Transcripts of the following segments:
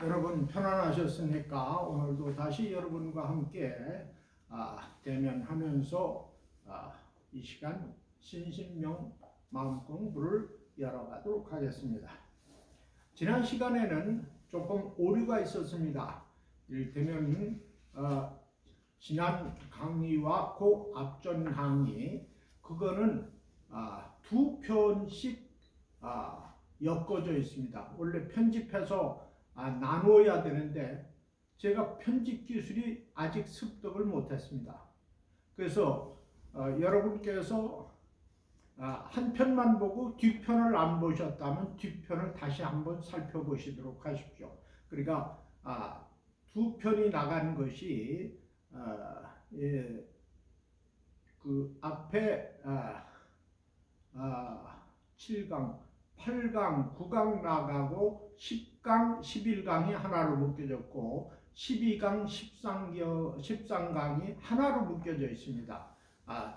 여러분 편안하셨습니까? 오늘도 다시 여러분과 함께 대면하면서 이 시간 신신명 마음 공부를 열어가도록 하겠습니다. 지난 시간에는 조금 오류가 있었습니다. 이를테면 지난 강의와 그 앞전 강의 그거는 두 편씩 엮어져 있습니다. 원래 편집해서 나누어야 되는데 제가 편집 기술이 아직 습득을 못했습니다. 그래서 여러분께서 한 편만 보고 뒷편을 안 보셨다면 뒷편을 다시 한번 살펴보시도록 하십시오. 그러니까 두 편이 나간 것이 그 앞에 7강, 8강, 9강 나가고 10강, 11강이 하나로 묶여졌고 12강, 13강이 하나로 묶여져 있습니다.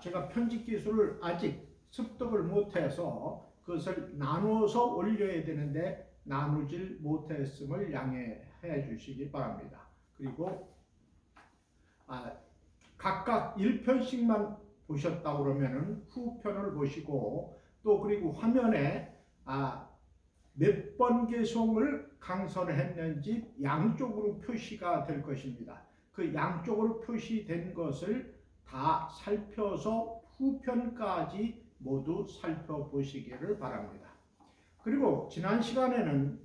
제가 편집 기술을 아직 습득을 못해서 그것을 나누어서 올려야 되는데 나누질 못했음을 양해해 주시기 바랍니다. 그리고 각각 1편씩만 보셨다 그러면은 후편을 보시고 또 그리고 화면에 몇 번 개송을 강설했는지 양쪽으로 표시가 될 것입니다. 그 양쪽으로 표시된 것을 다 살펴서 후편까지 모두 살펴보시기를 바랍니다. 그리고 지난 시간에는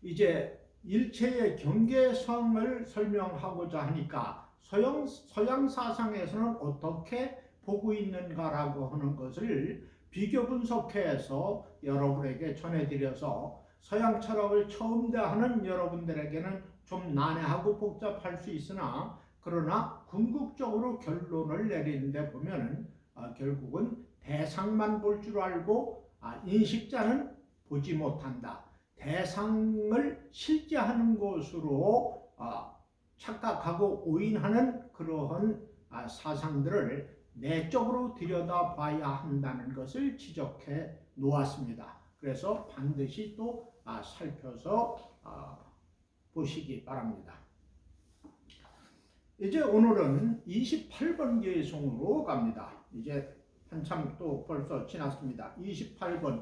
이제 일체의 경계성을 설명하고자 하니까 서양 사상에서는 어떻게 보고 있는가라고 하는 것을 비교 분석해서 여러분에게 전해드려서 서양 철학을 처음 대하는 여러분들에게는 좀 난해하고 복잡할 수 있으나 그러나 궁극적으로 결론을 내리는데 보면 결국은 대상만 볼 줄 알고 인식자는 보지 못한다. 대상을 실제하는 것으로 착각하고 오인하는 그러한 사상들을 내적으로 들여다봐야 한다는 것을 지적해 놓았습니다. 그래서 반드시 또 살펴서 보시기 바랍니다. 이제 오늘은 28번 개송으로 갑니다. 이제 한참 또 벌써 지났습니다. 28번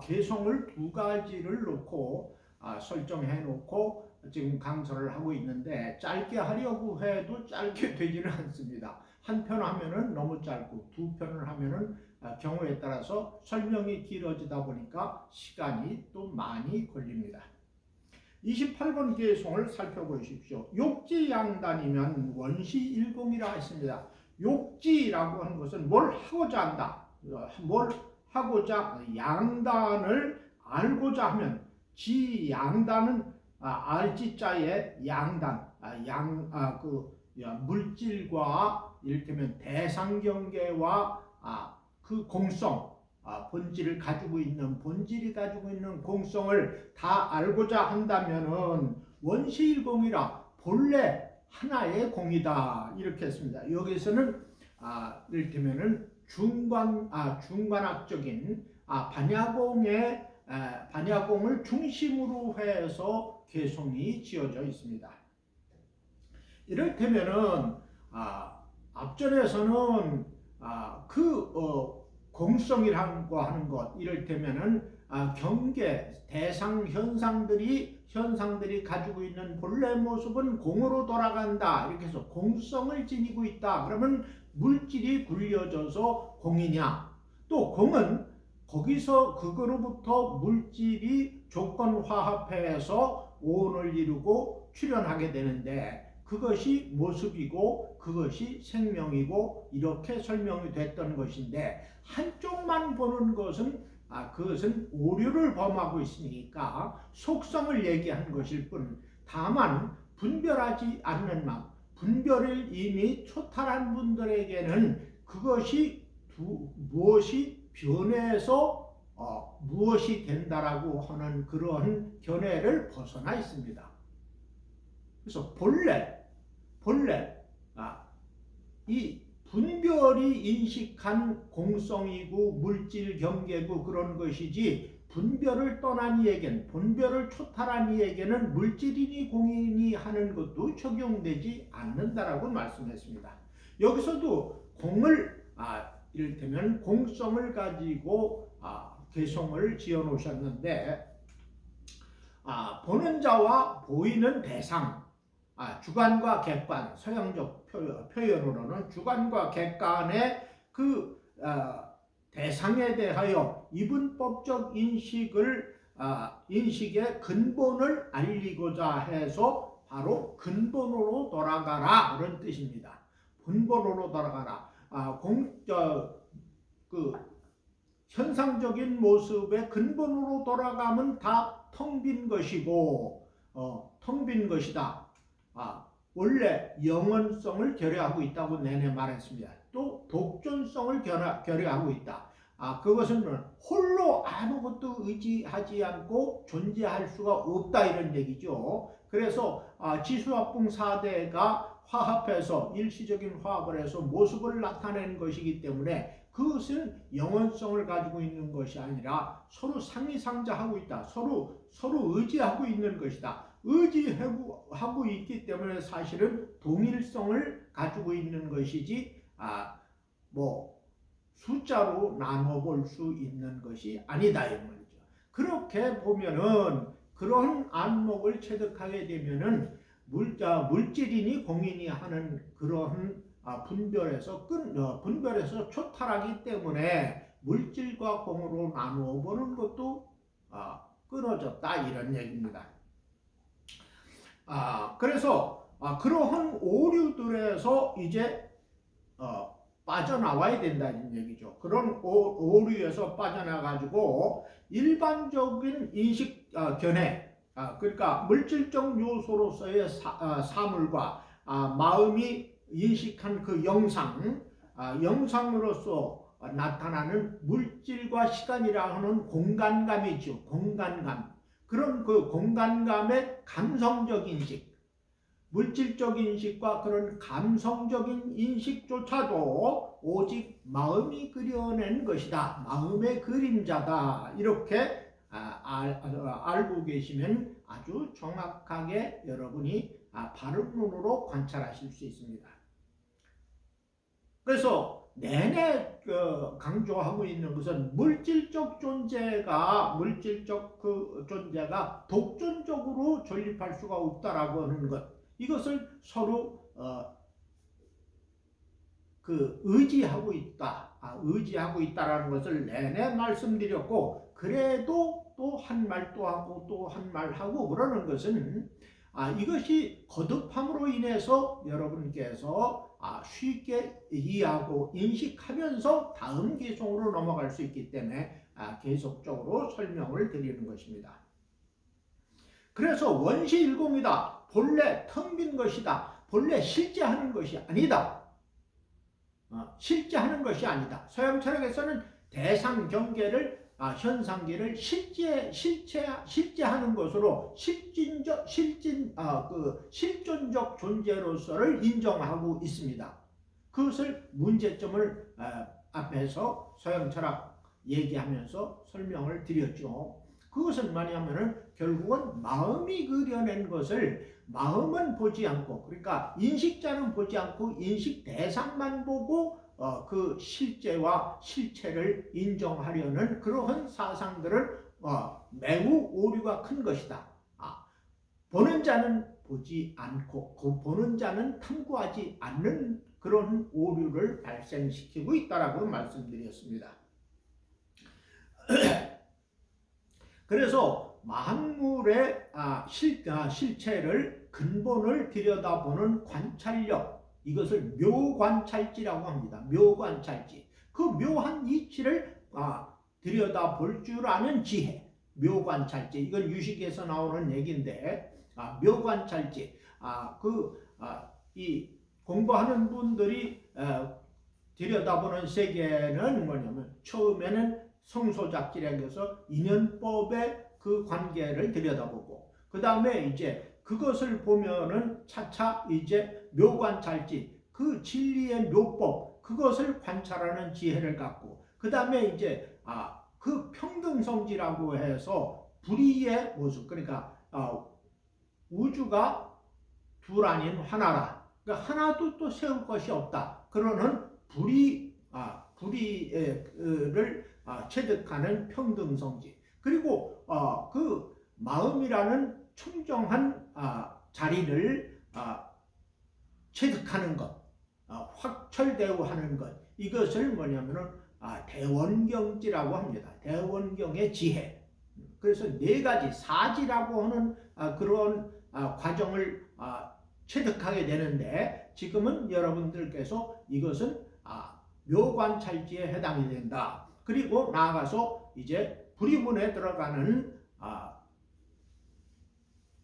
개송을 두 가지를 놓고 설정해 놓고 지금 강설을 하고 있는데 짧게 하려고 해도 짧게 되지는 않습니다. 한 편 하면은 너무 짧고 두 편을 하면은 경우에 따라서 설명이 길어지다 보니까 시간이 또 많이 걸립니다. 28번 개송을 살펴보십시오. 욕지양단이면 원시일공이라 했습니다. 욕지라고 하는 것은 뭘 하고자 한다. 뭘 하고자 양단을 알고자 하면 지양단은 알지자의 양단 물질과 이를테면 대상경계와 그 공성 본질이 가지고 있는 공성을 다 알고자 한다면은 원시일공이라 본래 하나의 공이다 이렇게 했습니다. 여기서는 이를테면은 중관학적인 반야공을 중심으로 해서 개송이 지어져 있습니다. 이를테면은 앞전에서는 공성이라고 하는 것, 이를테면은 경계, 대상 현상들이 가지고 있는 본래 모습은 공으로 돌아간다. 이렇게 해서 공성을 지니고 있다. 그러면 물질이 굴려져서 공이냐? 또 공은 거기서 그거로부터 물질이 조건화합해서 오온을 이루고 출현하게 되는데 그것이 모습이고 그것이 생명이고 이렇게 설명이 됐던 것인데 한쪽만 보는 것은 그것은 오류를 범하고 있으니까 속성을 얘기한 것일 뿐 다만 분별하지 않는 마음 분별을 이미 초탈한 분들에게는 그것이 무엇이 변해서 무엇이 된다라고 하는 그런 견해를 벗어나 있습니다. 그래서 본래 이 분별이 인식한 공성이고 물질 경계고 그런 것이지 분별을 떠난 이에겐, 분별을 초탈한 이에게는 물질이니 공이니 하는 것도 적용되지 않는다라고 말씀했습니다. 여기서도 공을 이를테면 공성을 가지고 개성을 지어 놓으셨는데, 보는 자와 보이는 대상, 주관과 객관, 서양적 표현으로는 주관과 객관의 그 대상에 대하여 이분법적 인식의 근본을 알리고자 해서 바로 근본으로 돌아가라, 그런 뜻입니다. 근본으로 돌아가라. 현상적인 모습의 근본으로 돌아가면 다 텅 빈 것이고, 텅 빈 것이다. 원래 영원성을 결여하고 있다고 내내 말했습니다. 또 독존성을 결여하고 있다. 그것은 홀로 아무것도 의지하지 않고 존재할 수가 없다, 이런 얘기죠. 그래서 지수합풍 4대가 화합해서 일시적인 화합을 해서 모습을 나타내는 것이기 때문에 그것은 영원성을 가지고 있는 것이 아니라 서로 상이상자하고 있다. 서로 의지하고 있는 것이다. 의지하고 있기 때문에 사실은 동일성을 가지고 있는 것이지 숫자로 나눠볼 수 있는 것이 아니다, 이 말이죠. 그렇게 보면은 그런 안목을 체득하게 되면은 물질이니 공이니 하는 그런 분별에서 초탈하기 때문에 물질과 공으로 나누어 보는 것도 끊어졌다, 이런 얘기입니다. 그래서 그러한 오류들에서 이제 빠져나와야 된다는 얘기죠. 그런 오류에서 빠져나가지고 일반적인 인식 견해, 그러니까 물질적 요소로서의 사물과 마음이 인식한 그 영상으로서 나타나는 물질과 시간이라 하는 공간감이죠. 공간감. 그런 그 공간감의 감성적 인식, 물질적 인식과 그런 감성적인 인식조차도 오직 마음이 그려낸 것이다. 마음의 그림자다. 이렇게 알고 계시면 아주 정확하게 여러분이 바른 눈으로 관찰하실 수 있습니다. 그래서 내내 강조하고 있는 것은 물질적 존재가 독존적으로 존립할 수가 없다라고 하는 것, 이것을 서로 의지하고 있다라는 것을 내내 말씀드렸고, 그래도 또 한 말 또 하고 또 한 말 하고 그러는 것은 이것이 거듭함으로 인해서 여러분께서 쉽게 이해하고 인식하면서 다음 개성으로 넘어갈 수 있기 때문에 계속적으로 설명을 드리는 것입니다. 그래서 원시일공이다. 본래 텅 빈 것이다. 본래 실제하는 것이 아니다. 실제하는 것이 아니다. 서양 철학에서는 대상 경계를 현상계를 실제하는 것으로 실존적 존재로서를 인정하고 있습니다. 그것을 문제점을 앞에서 서양 철학 얘기하면서 설명을 드렸죠. 그것은 뭐냐면은 결국은 마음이 그려낸 것을 마음은 보지 않고, 그러니까 인식자는 보지 않고 인식 대상만 보고 그 실제와 실체를 인정하려는 그러한 사상들은 매우 오류가 큰 것이다. 보는 자는 보지 않고 보는 자는 탐구하지 않는 그런 오류를 발생시키고 있다라고 말씀드렸습니다. 그래서 만물의 실체를 근본을 들여다보는 관찰력, 이것을 묘관찰지라고 합니다. 묘관찰지. 그 묘한 이치를 들여다볼 줄 아는 지혜, 묘관찰지. 이건 유식에서 나오는 얘기인데, 묘관찰지. 이 공부하는 분들이 들여다보는 세계는 뭐냐면, 처음에는 성소작질이라고 해서 인연법의 그 관계를 들여다보고, 그 다음에 이제 그것을 보면은 차차 이제 묘관찰지, 그 진리의 묘법, 그것을 관찰하는 지혜를 갖고, 그 다음에 이제 그 평등성지라고 해서 불의의 모습, 그러니까 우주가 둘 아닌 하나라. 그러니까 하나도 또 세울 것이 없다. 그러는 불의를 체득하는 평등성지. 그리고 그 마음이라는 청정한 자리를 체득하는 것, 확철대오하는 것. 이것을 뭐냐면은 대원경지라고 합니다. 대원경의 지혜. 그래서 네 가지 사지라고 하는 그런 과정을 체득하게 되는데, 지금은 여러분들께서 이것은 묘관찰지에 해당이 된다. 그리고 나아가서 이제 불의문에 들어가는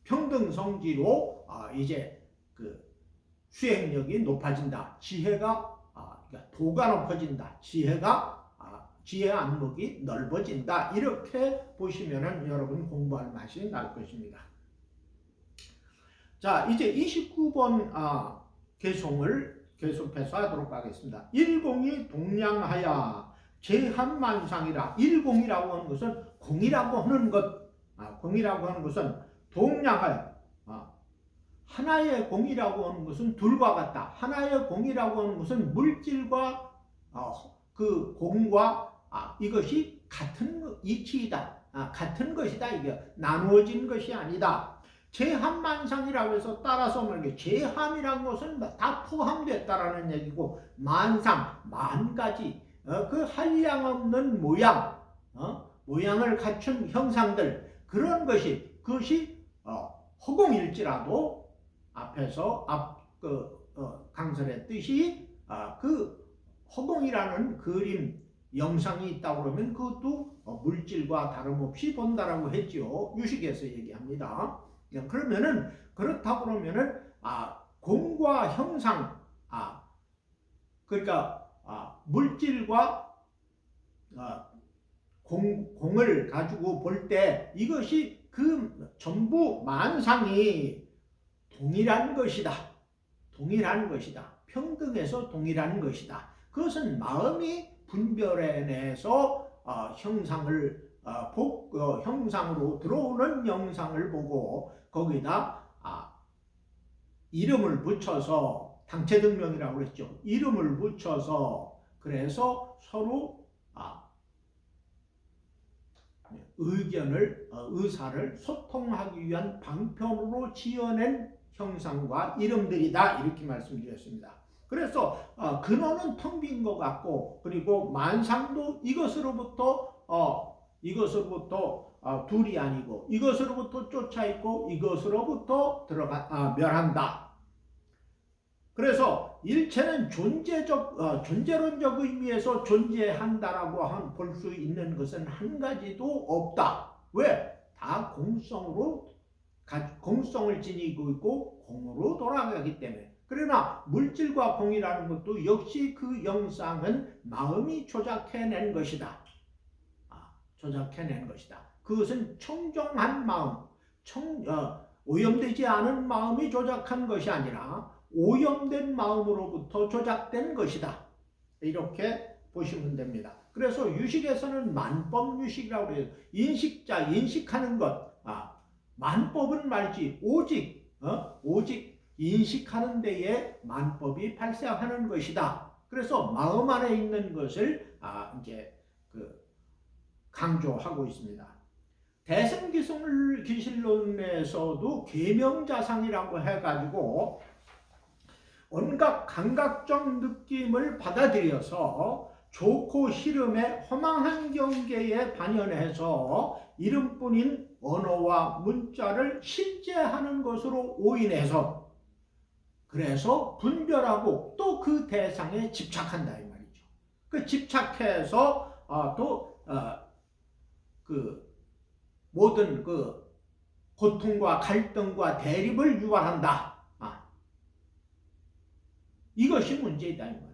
평등성지로 이제 그 수행력이 높아진다. 지혜가 그러니까 도가 높아진다. 지혜 안목이 넓어진다. 이렇게 보시면은 여러분 공부할 맛이 날 것입니다. 자, 이제 29번 개송을 계속해서 하도록 하겠습니다. 일공이 동량하야 제한만상이라. 일공이라고 하는 것은 공이라고 하는 것, 공이라고 하는 것은 동량하여, 하나의 공이라고 하는 것은 둘과 같다. 하나의 공이라고 하는 것은 물질과 그 공과 이것이 같은 이치이다. 같은 것이다. 이게 나누어진 것이 아니다. 제한만상이라고 해서 따라서 말하게 제함이란 것은 다 포함됐다라는 얘기고, 만상, 만가지, 그 한량없는 모양, 모양을 갖춘 형상들, 그런 것이, 그것이 허공일지라도 앞에서 강설했듯이 그 허공이라는 그림, 영상이 있다고 그러면 그것도 물질과 다름없이 본다라고 했죠. 유식에서 얘기합니다. 그러면은 그렇다고 그러면은 공과 형상, 그러니까 물질과 공을 가지고 볼 때 이것이 그 전부 만상이 동일한 것이다. 동일한 것이다. 평등해서 동일한 것이다. 그것은 마음이 분별해내서 형상을 형상으로 들어오는 영상을 보고 거기다 이름을 붙여서, 당체등명이라고 그랬죠. 이름을 붙여서 그래서 서로 의사를 소통하기 위한 방편으로 지어낸 형상과 이름들이다. 이렇게 말씀드렸습니다. 그래서 근원은 텅 빈 것 같고, 그리고 만상도 이것으로부터 둘이 아니고 이것으로부터 쫓아 있고 이것으로부터 멸한다. 그래서 일체는 존재론적 의미에서 존재한다라고 볼 수 있는 것은 한 가지도 없다. 왜? 다 공성을 지니고 있고 공으로 돌아가기 때문에. 그러나 물질과 공이라는 것도 역시 그 영상은 마음이 조작해낸 것이다. 조작해낸 것이다. 그것은 청정한 마음, 오염되지 않은 마음이 조작한 것이 아니라 오염된 마음으로부터 조작된 것이다. 이렇게 보시면 됩니다. 그래서 유식에서는 만법유식이라고 해요. 인식하는 것. 만법은 말지 오직 인식하는 데에 만법이 발생하는 것이다. 그래서 마음 안에 있는 것을 이제 강조하고 있습니다. 대승기술론에서도 계명자상이라고 해가지고 온갖 감각적 느낌을 받아들여서 좋고 싫음의 허망한 경계에 반연해서 이름뿐인 언어와 문자를 실제하는 것으로 오인해서, 그래서 분별하고 또 그 대상에 집착한다 이 말이죠. 그 집착해서 그 모든 그 고통과 갈등과 대립을 유발한다. 이것이 문제이다 이 말이죠.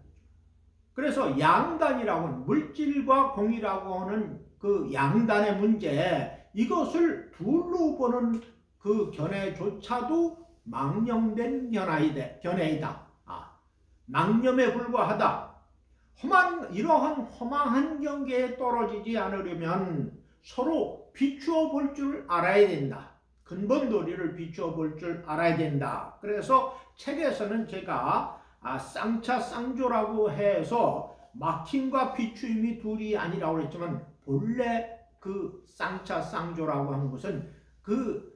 그래서 양단이라고 하는, 물질과 공이라고 하는 그 양단의 문제, 이것을 둘로 보는 그 견해조차도 망령된 견해이다. 망념에 불과하다. 이러한 험한 경계에 떨어지지 않으려면 서로 비추어 볼 줄 알아야 된다. 근본도리를 비추어 볼 줄 알아야 된다. 그래서 책에서는 제가 쌍차 쌍조라고 해서 막힘과 비추임이 둘이 아니라고 했지만 본래 그 쌍차 쌍조라고 하는 것은 그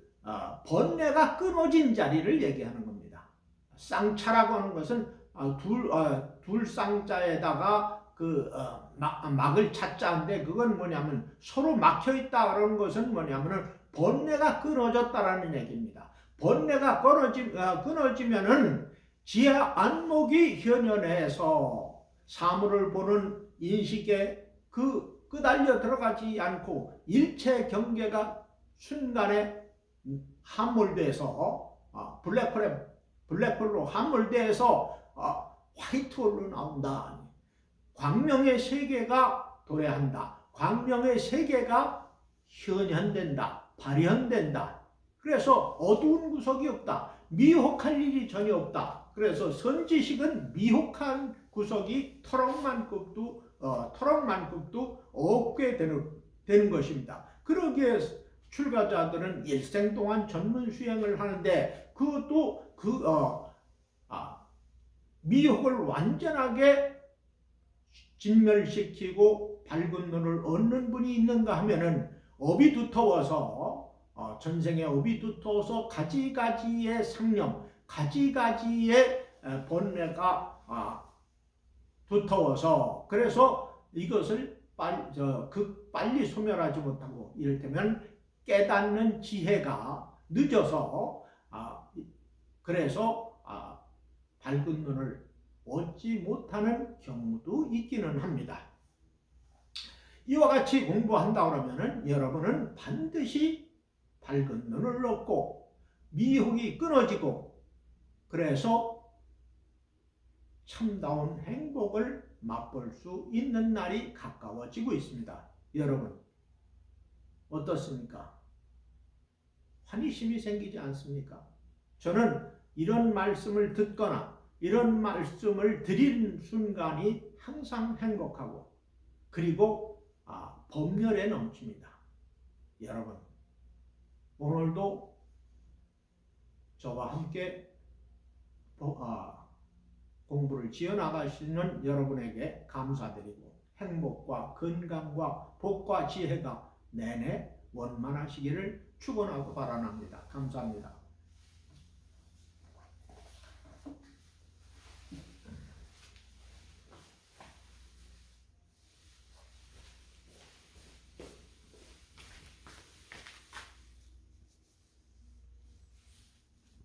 번뇌가 끊어진 자리를 얘기하는 겁니다. 쌍차라고 하는 것은 둘 쌍자에다가 막을 차자인데 그건 뭐냐면 서로 막혀 있다 그러는 것은 뭐냐면은 번뇌가 끊어졌다라는 얘기입니다. 번뇌가 끊어지면은 지혜 안목이 현현해서 사물을 보는 인식에 끄달려 들어가지 않고 일체 경계가 순간에 함몰돼서 블랙홀로 함몰돼서 화이트홀로 나온다. 광명의 세계가 도래한다. 광명의 세계가 현현된다. 발현된다. 그래서 어두운 구석이 없다. 미혹할 일이 전혀 없다. 그래서 선지식은 미혹한 구석이 터럭만큼도 없게 되는 것입니다. 그러기에 출가자들은 일생 동안 전문 수행을 하는데 그것도 미혹을 완전하게 진멸시키고 밝은 눈을 얻는 분이 있는가 하면은 업이 두터워서 전생의 업이 두터워서 가지가지의 상념, 가지가지의 번뇌가 두터워서 그래서 이것을 빨리 소멸하지 못하고 이를테면 깨닫는 지혜가 늦어서 그래서 밝은 눈을 얻지 못하는 경우도 있기는 합니다. 이와 같이 공부한다 그러면은 여러분은 반드시 밝은 눈을 얻고 미혹이 끊어지고 그래서 참다운 행복을 맛볼 수 있는 날이 가까워지고 있습니다. 여러분 어떻습니까? 환희심이 생기지 않습니까? 저는 이런 말씀을 듣거나 이런 말씀을 드린 순간이 항상 행복하고 그리고 법열에 넘칩니다. 여러분 오늘도 저와 함께 공부를 지어나가시는 여러분에게 감사드리고 행복과 건강과 복과 지혜가 내내 원만하시기를 축원하고 바라납니다. 감사합니다.